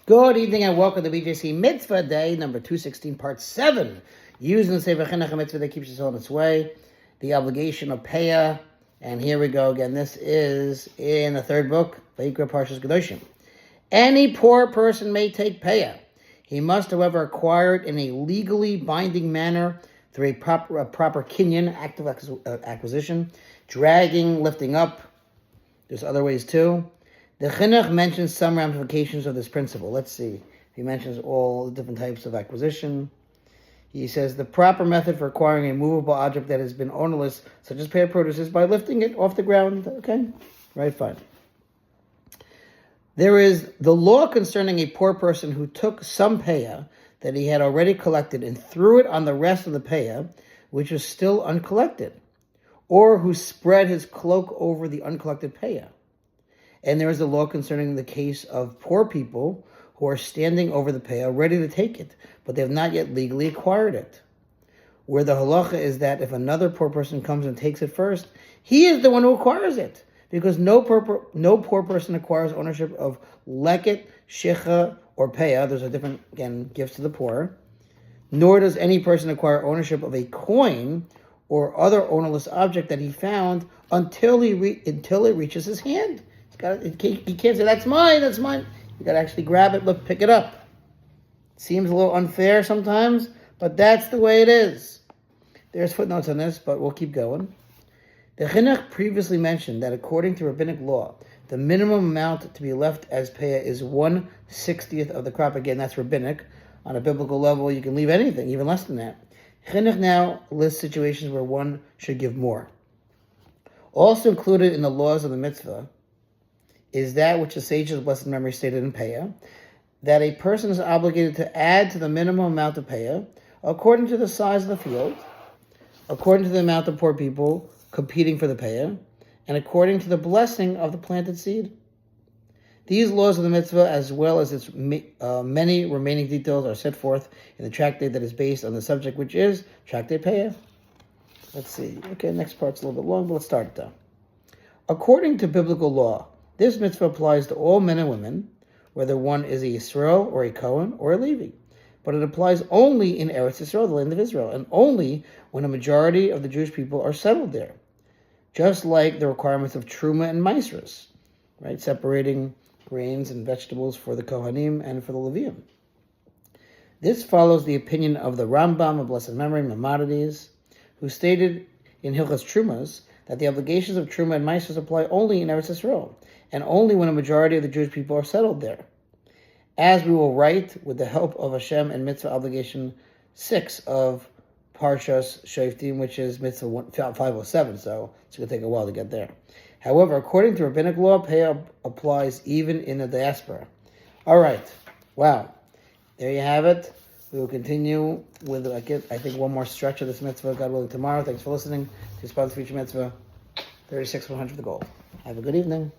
Good evening and welcome to BJC Mitzvah Day, number 216, part 7. Using the Sefer Hachinuch Mitzvah that keeps us on its way. The obligation of Payah. And here we go again. This is in the third book, Vayikra Parshas Kedoshim. Any poor person may take Payah. He must, however, acquire it in a legally binding manner through a proper kinyan, active acquisition, dragging, lifting up. There's other ways too. The Chinuch mentions some ramifications of this principle. Let's see. He mentions all the different types of acquisition. He says the proper method for acquiring a movable object that has been ownerless, such as pear produce, is by lifting it off the ground. Okay? Right, fine. There is the law concerning a poor person who took some payah that he had already collected and threw it on the rest of the payah, which was still uncollected, or who spread his cloak over the uncollected payah. And there is a law concerning the case of poor people who are standing over the payah, ready to take it, but they have not yet legally acquired it. Where the halacha is that if another poor person comes and takes it first, he is the one who acquires it, because no poor person acquires ownership of leket, shecha, or payah. Those are different, again, gifts to the poor. Nor does any person acquire ownership of a coin or other ownerless object that he found until it reaches his hand. He can't say, that's mine. You got to actually grab it, look, pick it up. Seems a little unfair sometimes, but that's the way it is. There's footnotes on this, but we'll keep going. The Chinuch previously mentioned that according to rabbinic law, the minimum amount to be left as payah is 1/60th of the crop. Again, that's rabbinic. On a biblical level, you can leave anything, even less than that. Chinuch now lists situations where one should give more. Also included in the laws of the mitzvah is that which the sages of blessed memory stated in Payah, that a person is obligated to add to the minimum amount of Payah according to the size of the field, according to the amount of poor people competing for the Payah, and according to the blessing of the planted seed. These laws of the mitzvah, as well as its many remaining details, are set forth in the tractate that is based on the subject, which is Tractate Payah. Let's see. Okay, next part's a little bit long, but let's start it though. According to biblical law, this mitzvah applies to all men and women, whether one is a Yisrael or a Kohen or a Levi. But it applies only in Eretz Yisrael, the land of Israel, and only when a majority of the Jewish people are settled there. Just like the requirements of Truma and Maasros, right? Separating grains and vegetables for the Kohanim and for the Leviim. This follows the opinion of the Rambam of blessed memory, Maimonides, who stated in Hilchos Trumas that the obligations of Truma and Maasros apply only in Eretz Yisrael, and only when a majority of the Jewish people are settled there. As we will write with the help of Hashem in Mitzvah Obligation 6 of Parshas Shoftim, which is Mitzvah 507, so it's going to take a while to get there. However, according to rabbinic law, Payah applies even in the diaspora. All right. Wow. There you have it. We will continue with, I think, one more stretch of this mitzvah, God willing, tomorrow. Thanks for listening to Sponsor Future Mitzvah 36 100 the goal. Have a good evening.